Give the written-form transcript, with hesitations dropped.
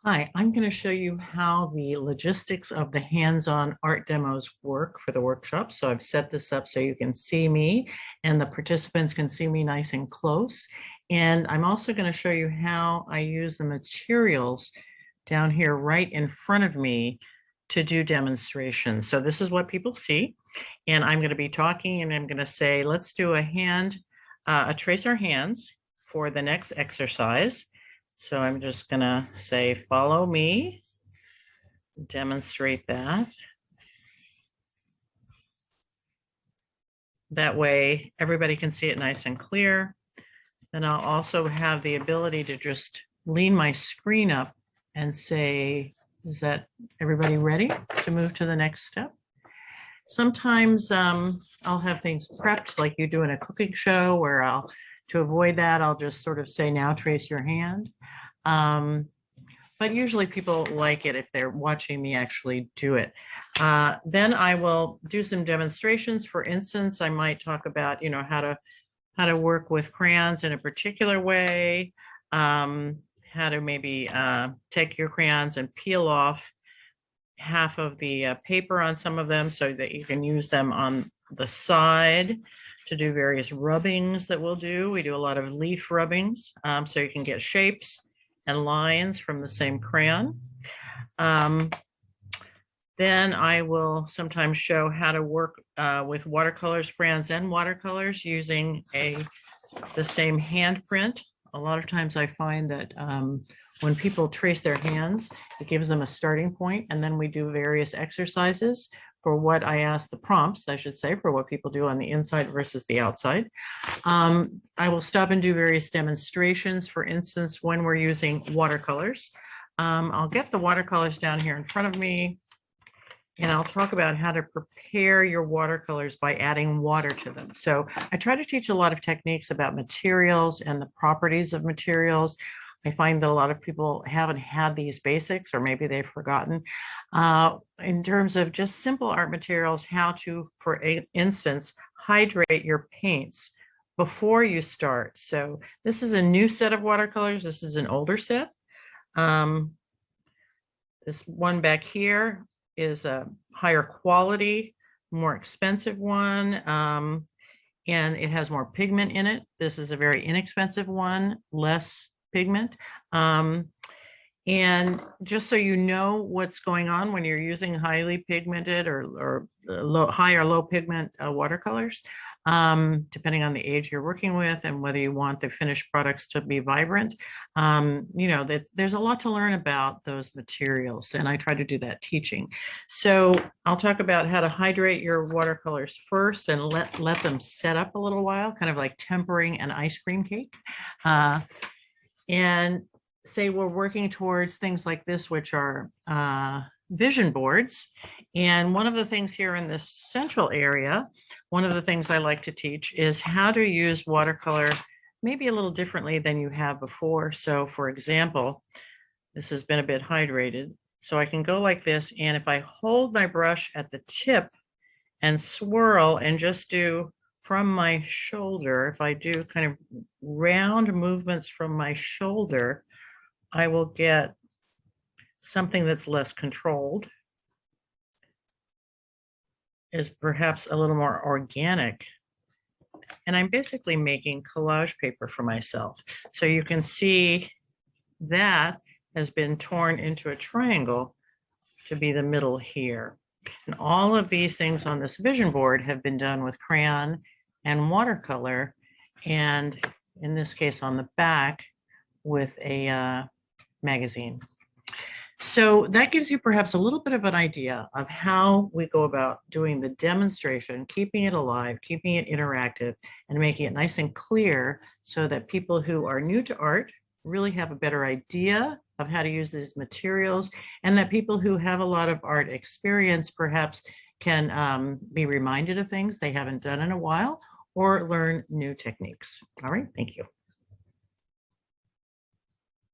Hi, I'm going to show you how the logistics of the hands-on art demos work for the workshop. So I've set this up so you can see me and the participants can see me nice and close. And I'm also going to show you how I use the materials down here right in front of me to do demonstrations. So this is what people see. And I'm going to be talking and I'm going to say, let's do a trace our hands for the next exercise. So I'm just going to say, follow me, demonstrate that. That way everybody can see it nice and clear. Then I'll also have the ability to just lean my screen up and say, is that everybody ready to move to the next step? Sometimes I'll have things prepped like you do in a cooking show where to avoid that, I'll just sort of say, now trace your hand. But usually people like it if they're watching me actually do it. Then I will do some demonstrations. For instance, I might talk about, how to work with crayons in a particular way, how to maybe take your crayons and peel off half of the paper on some of them so that you can use them on the side to do various rubbings that we'll do. We do a lot of leaf rubbings, so you can get shapes and lines from the same crayon. Then I will sometimes show how to work with watercolors, crayons, and watercolors using the same handprint. A lot of times I find that when people trace their hands, it gives them a starting point, and then we do various exercises for what I ask the prompts, I should say, for what people do on the inside versus the outside. I will stop and do various demonstrations. For instance, when we're using watercolors, I'll get the watercolors down here in front of me, and I'll talk about how to prepare your watercolors by adding water to them. So I try to teach a lot of techniques about materials and the properties of materials. I find that a lot of people haven't had these basics, or maybe they've forgotten. In terms of just simple art materials, how to, for instance, hydrate your paints before you start. So this is a new set of watercolors. This is an older set. This one back here is a higher quality, more expensive one, and it has more pigment in it. This is a very inexpensive one, less pigment. And just so you know what's going on when you're using highly pigmented or high or low pigment watercolors, depending on the age you're working with and whether you want the finished products to be vibrant, there's a lot to learn about those materials, and I try to do that teaching. So I'll talk about how to hydrate your watercolors first and let them set up a little while, kind of like tempering an ice cream cake. And say we're working towards things like this, which are vision boards. And one of the things here in this central area, one of the things I like to teach is how to use watercolor maybe a little differently than you have before. So for example, this has been a bit hydrated. So I can go like this, and if I hold my brush at the tip and swirl and just do from my shoulder, if I do kind of round movements from my shoulder, I will get something that's less controlled, is perhaps a little more organic. And I'm basically making collage paper for myself. So you can see that has been torn into a triangle to be the middle here. And all of these things on this vision board have been done with crayon and watercolor, and in this case on the back with a magazine. So that gives you perhaps a little bit of an idea of how we go about doing the demonstration, keeping it alive, keeping it interactive, and making it nice and clear so that people who are new to art really have a better idea of how to use these materials, and that people who have a lot of art experience perhaps can be reminded of things they haven't done in a while or learn new techniques. All right, thank you.